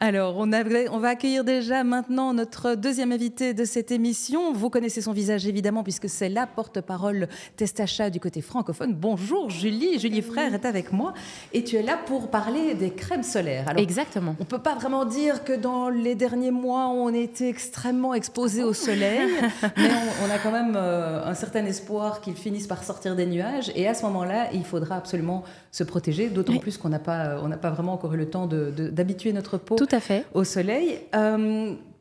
Alors, on va accueillir déjà maintenant notre deuxième invité de cette émission. Vous connaissez son visage évidemment puisque c'est la porte-parole Testachat du côté francophone. Bonjour Julie, Julie Frère est avec moi et tu es là pour parler des crèmes solaires. Alors, exactement. On ne peut pas vraiment dire que dans les derniers mois on était extrêmement exposé au soleil, mais on a quand même un certain espoir qu'ils finissent par sortir des nuages et à ce moment-là, il faudra absolument se protéger, d'autant plus qu'on n'a pas vraiment encore eu le temps d'habituer notre peau Tout à fait. au soleil.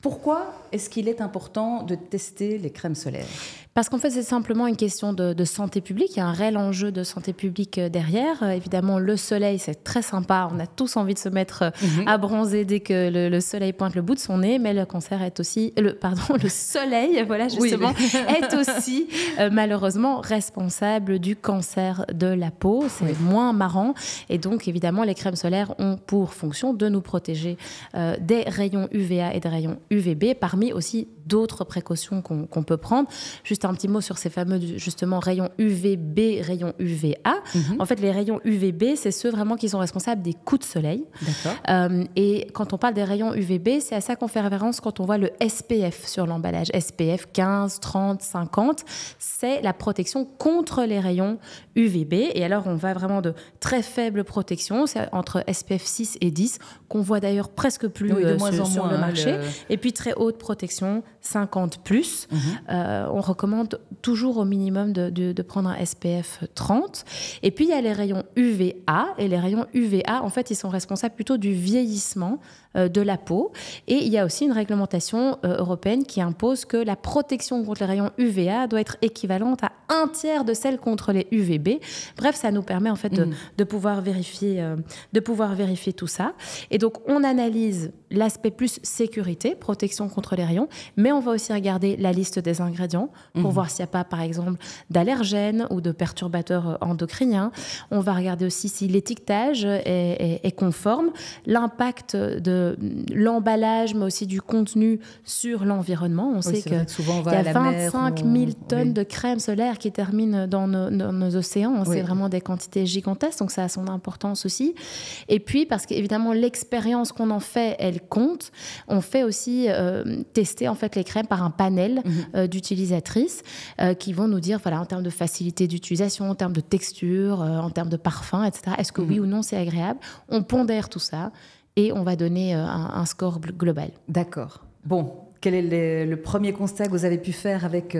Pourquoi est-ce qu'il est important de tester les crèmes solaires ? Parce qu'en fait, c'est simplement une question de santé publique. Il y a un réel enjeu de santé publique derrière. Évidemment, le soleil, c'est très sympa. On a tous envie de se mettre à bronzer dès que le soleil pointe le bout de son nez. Mais le cancer est aussi... le soleil, voilà, justement, est aussi malheureusement responsable du cancer de la peau. C'est moins marrant. Et donc, évidemment, les crèmes solaires ont pour fonction de nous protéger des rayons UVA et des rayons UVB, parmi aussi d'autres précautions qu'on peut prendre. Juste un petit mot sur ces fameux, justement, rayons UVB, rayons UVA. En fait, les rayons UVB, c'est ceux vraiment qui sont responsables des coups de soleil. D'accord. Et quand on parle des rayons UVB, c'est à ça qu'on fait référence quand on voit le SPF sur l'emballage. SPF 15, 30, 50, c'est la protection contre les rayons UVB. Et alors, on va vraiment de très faible protection, c'est entre SPF 6 et 10, qu'on voit d'ailleurs presque plus sur le marché. Et puis, très haute protection, 50+. On recommande toujours au minimum de prendre un SPF 30. Et puis, il y a les rayons UVA. Et les rayons UVA, en fait, ils sont responsables plutôt du vieillissement de la peau. Et il y a aussi une réglementation européenne qui impose que la protection contre les rayons UVA doit être équivalente à 1/3 de celle contre les UVB. Bref, ça nous permet en fait de pouvoir vérifier tout ça. Et donc, on analyse l'aspect plus sécurité, protection contre les rayons, mais on va aussi regarder la liste des ingrédients pour voir s'il n'y a pas, par exemple, d'allergènes ou de perturbateurs endocriniens. On va regarder aussi si l'étiquetage est conforme, l'impact de l'emballage, mais aussi du contenu sur l'environnement. On sait qu'il y a 25 000 tonnes de crème solaire qui terminent dans nos océans. C'est vraiment des quantités gigantesques, donc ça a son importance aussi. Et puis, parce qu'évidemment, l'expérience qu'on en fait, elle compte. On fait aussi tester en fait les crèmes par un panel d'utilisatrices qui vont nous dire, voilà, en termes de facilité d'utilisation, en termes de texture, en termes de parfum, etc. Est-ce que oui ou non c'est agréable ? On pondère tout ça et on va donner un score global. D'accord. Bon. Quel est le premier constat que vous avez pu faire avec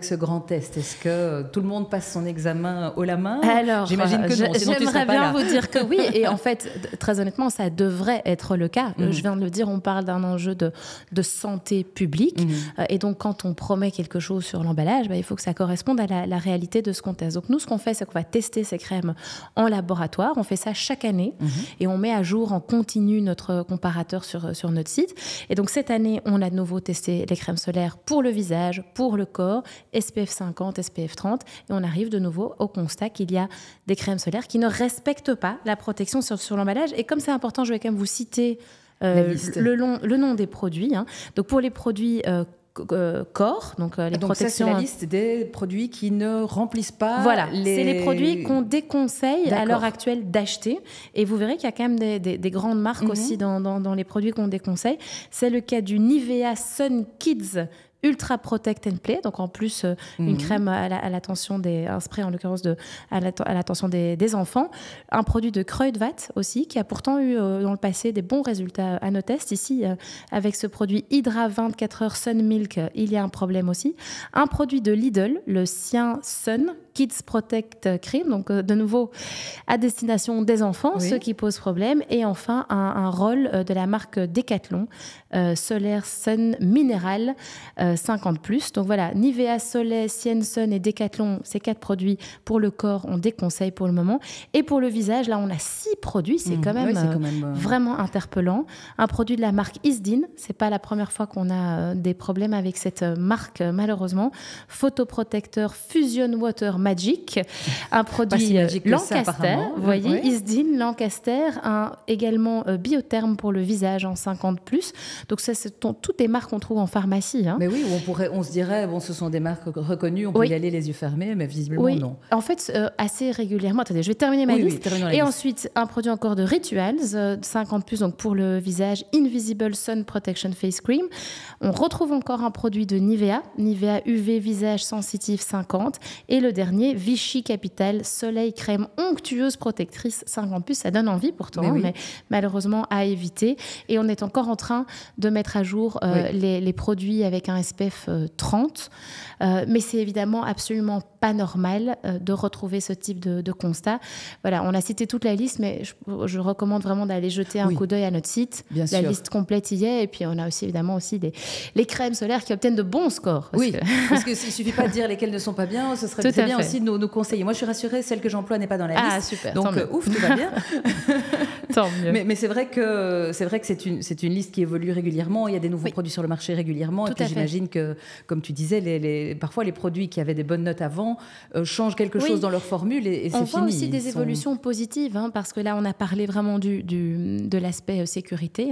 ce grand test ? Est-ce que tout le monde passe son examen haut la main ? Alors, j'imagine que non, sinon tu serais pas là. J'aimerais bien vous dire que oui. Et en fait, très honnêtement, ça devrait être le cas. Je viens de le dire, on parle d'un enjeu de santé publique. Et donc, quand on promet quelque chose sur l'emballage, il faut que ça corresponde à la réalité de ce qu'on teste. Donc, nous, ce qu'on fait, c'est qu'on va tester ces crèmes en laboratoire. On fait ça chaque année. Et on met à jour en continu notre comparateur sur notre site. Et donc, cette année, on a de nouveau testé les crèmes solaires pour le visage, pour le corps, SPF 50, SPF 30, et on arrive de nouveau au constat qu'il y a des crèmes solaires qui ne respectent pas la protection sur l'emballage. Et comme c'est important, je vais quand même vous citer le nom des produits. Donc pour les produits corps, donc les protections... Ça, c'est la liste des produits qui ne remplissent pas... Voilà, c'est les produits qu'on déconseille à l'heure actuelle d'acheter. Et vous verrez qu'il y a quand même des grandes marques aussi dans les produits qu'on déconseille. C'est le cas du Nivea Sun Kids Ultra Protect and Play, donc en plus une crème à l'attention un spray en l'occurrence à l'attention des enfants, un produit de Kruidvat aussi qui a pourtant eu dans le passé des bons résultats à nos tests. Ici avec ce produit Hydra 24 heures Sun Milk, il y a un problème aussi. Un produit de Lidl, le Cyan Sun Kids Protect Cream, donc de nouveau à destination des enfants, ceux qui posent problème. Et enfin un roll de la marque Decathlon, Solaire Sun Mineral 50+. Donc voilà, Nivea, Soleil, Cyan Sun et Decathlon, ces 4 produits pour le corps, on déconseille pour le moment. Et pour le visage, là on a 6 produits, c'est quand même, vraiment interpellant. Un produit de la marque Isdin, c'est pas la première fois qu'on a des problèmes avec cette marque malheureusement. Photoprotecteur Fusion Water Magic, un produit Lancaster, vous voyez, Isdin, Lancaster, également Biotherm pour le visage en 50+. Donc ça, c'est toutes les marques qu'on trouve en pharmacie. Mais oui, on se dirait, ce sont des marques reconnues, on peut y aller les yeux fermés, mais visiblement non. En fait, assez régulièrement. Attendez, je vais terminer ma liste. Et ensuite, un produit encore de Rituals, 50+, donc pour le visage, Invisible Sun Protection Face Cream. On retrouve encore un produit de Nivea UV Visage Sensitive 50. Et le dernier, Vichy Capital Soleil Crème Onctueuse Protectrice 50+. Ça donne envie pourtant, mais malheureusement à éviter. Et on est encore en train de mettre à jour les produits avec un SPF 30. Mais c'est évidemment absolument pas normal de retrouver ce type de constat. Voilà, on a cité toute la liste, mais je recommande vraiment d'aller jeter un coup d'œil à notre site. Bien la sûr. Liste complète y est. Et puis on a aussi évidemment les crèmes solaires qui obtiennent de bons scores. Parce qu'il ne suffit pas de dire lesquelles ne sont pas bien, ce serait très bien aussi de nous conseiller. Moi, je suis rassurée, celle que j'emploie n'est pas dans la liste. Ah, super. Donc, ouf, tout va bien. Tant mieux. Mais c'est vrai que c'est une liste qui évolue régulièrement. Il y a des nouveaux produits sur le marché régulièrement. Et puis j'imagine que, comme tu disais, parfois les produits qui avaient des bonnes notes avant changent quelque chose dans leur formule et c'est fini. On voit aussi des évolutions positives, parce que là, on a parlé vraiment de l'aspect sécurité.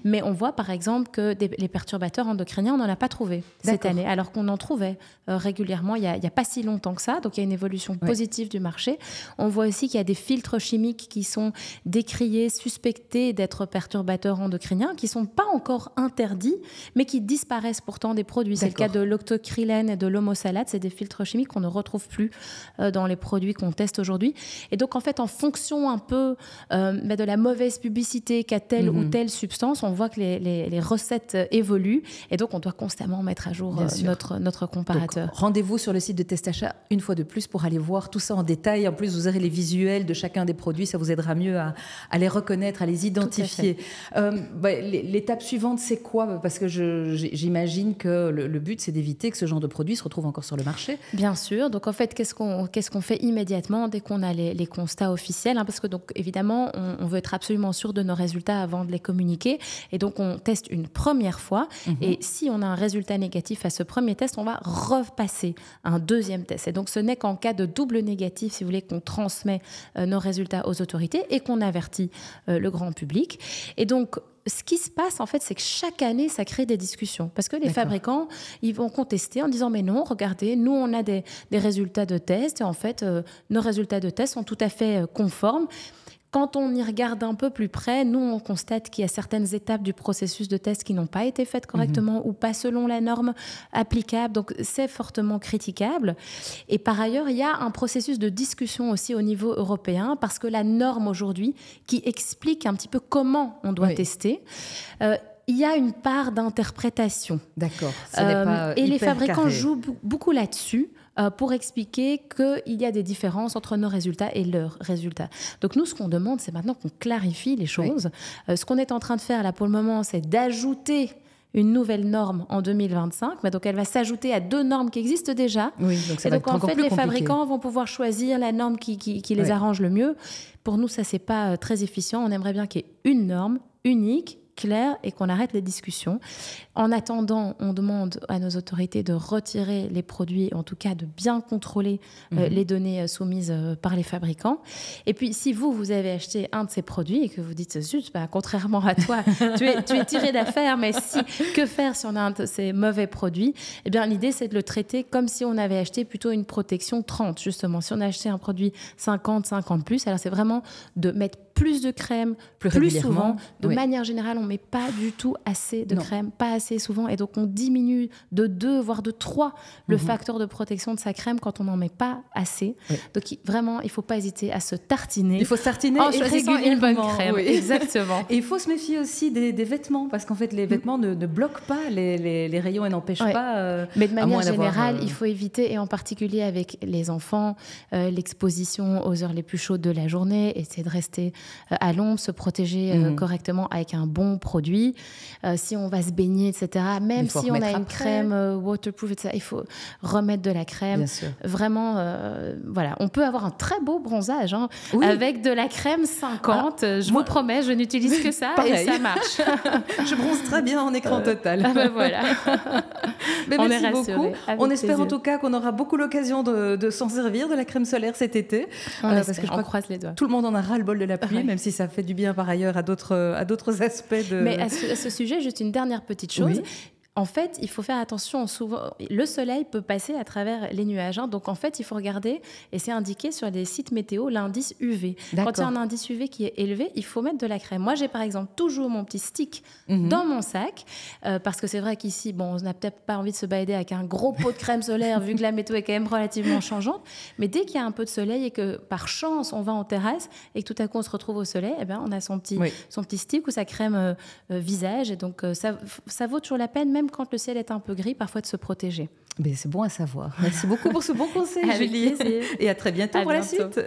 Mais on voit par exemple que les perturbateurs endocriniens, on n'en a pas trouvé cette année, alors qu'on en trouvait régulièrement il n'y a pas si longtemps que ça. Donc il y a une évolution positive du marché. On voit aussi qu'il y a des filtres chimiques qui sont décriés, suspectés d'être perturbateurs endocriniens, qui ne sont pas encore interdits, mais qui disparaissent pourtant des produits. C'est le cas de l'octocrylène et de l'homosalate. C'est des filtres chimiques qu'on ne retrouve plus dans les produits qu'on teste aujourd'hui. Et donc, en fait, en fonction un peu de la mauvaise publicité qu'a telle ou telle substance, on voit que les recettes évoluent. Et donc, on doit constamment mettre à jour notre comparateur. Donc, rendez-vous sur le site de Testachat une fois de plus pour aller voir tout ça en détail. En plus, vous aurez les visuels de chacun des produits. Ça vous aidera mieux à les reconnaître, à les identifier. L'étape suivante, c'est quoi? Parce que j'imagine que le but, c'est d'éviter que ce genre de produit se retrouve encore sur le marché. Bien sûr. Donc, en fait, qu'est-ce qu'on fait immédiatement dès qu'on a les constats officiels, parce que, donc, évidemment, on veut être absolument sûr de nos résultats avant de les communiquer. Et donc, on teste une première fois. Et si on a un résultat négatif à ce premier test, on va repasser un deuxième test. Et donc, ce n'est qu'en cas de double négatif, si vous voulez, qu'on transmet nos résultats aux autorités et qu'on avertit le grand public. Et donc, ce qui se passe, en fait, c'est que chaque année, ça crée des discussions. Parce que les fabricants, ils vont contester en disant « Mais non, regardez, nous, on a des résultats de tests. Et en fait, nos résultats de tests sont tout à fait conformes. » Quand on y regarde un peu plus près, nous, on constate qu'il y a certaines étapes du processus de test qui n'ont pas été faites correctement ou pas selon la norme applicable. Donc, c'est fortement critiquable. Et par ailleurs, il y a un processus de discussion aussi au niveau européen parce que la norme aujourd'hui qui explique un petit peu comment on doit tester, il y a une part d'interprétation. D'accord. Ce n'est pas et les fabricants carré. jouent beaucoup là-dessus pour expliquer qu'il y a des différences entre nos résultats et leurs résultats. Donc nous, ce qu'on demande, c'est maintenant qu'on clarifie les choses. Ce qu'on est en train de faire là pour le moment, c'est d'ajouter une nouvelle norme en 2025. Mais donc, elle va s'ajouter à 2 normes qui existent déjà. Oui, donc ça et va donc, être en encore fait, plus les compliqué. fabricants vont pouvoir choisir la norme qui les arrange le mieux. Pour nous, ça, c'est pas très efficient. On aimerait bien qu'il y ait une norme unique, clair et qu'on arrête les discussions. En attendant, on demande à nos autorités de retirer les produits, en tout cas de bien contrôler les données soumises par les fabricants. Et puis, si vous avez acheté un de ces produits et que vous dites, zut, contrairement à toi, tu es tiré d'affaire, mais que faire si on a un de ces mauvais produits? Eh bien, l'idée, c'est de le traiter comme si on avait acheté plutôt une protection 30, justement. Si on a acheté un produit 50+, alors c'est vraiment de mettre plus de crème, plus souvent. De manière générale, on ne met pas du tout assez de crème, pas assez souvent. Et donc, on diminue de 2, voire de 3 le facteur de protection de sa crème quand on n'en met pas assez. Donc, vraiment, il ne faut pas hésiter à se tartiner. Il faut se tartiner en choisissant une bonne crème. Exactement. Et il faut se méfier aussi des vêtements, parce qu'en fait, les vêtements ne bloquent pas les rayons et n'empêchent pas... Mais de manière générale, il faut éviter, et en particulier avec les enfants, l'exposition aux heures les plus chaudes de la journée, essayer de rester à l'ombre, se protéger correctement avec un bon produit. Si on va se baigner, etc., même si on a une crème waterproof, etc., il faut remettre de la crème. Bien sûr. Vraiment, voilà. On peut avoir un très beau bronzage avec de la crème 50. Je vous promets, je n'utilise que ça et ça marche. Je bronze très bien en écran total. Voilà. Mais merci beaucoup. On espère en tout cas qu'on aura beaucoup l'occasion de s'en servir de la crème solaire cet été. Parce que je croise les doigts. Tout le monde en a ras-le-bol de la pluie, même si ça fait du bien par ailleurs à d'autres aspects de... Mais à ce sujet, juste une dernière petite chose. Oui. En fait, il faut faire attention. Souvent, le soleil peut passer à travers les nuages. Donc, en fait, il faut regarder, et c'est indiqué sur les sites météo, l'indice UV. Quand il y a un indice UV qui est élevé, il faut mettre de la crème. Moi, j'ai par exemple toujours mon petit stick dans mon sac, parce que c'est vrai qu'ici, bon, on n'a peut-être pas envie de se balader avec un gros pot de crème solaire, vu que la météo est quand même relativement changeante. Mais dès qu'il y a un peu de soleil et que, par chance, on va en terrasse et que tout à coup, on se retrouve au soleil, eh ben, on a son petit stick ou sa crème visage. Et donc, ça vaut toujours la peine, même quand le ciel est un peu gris, parfois de se protéger. Mais c'est bon à savoir. Merci beaucoup pour ce bon conseil, Julie. Et à très bientôt pour la suite.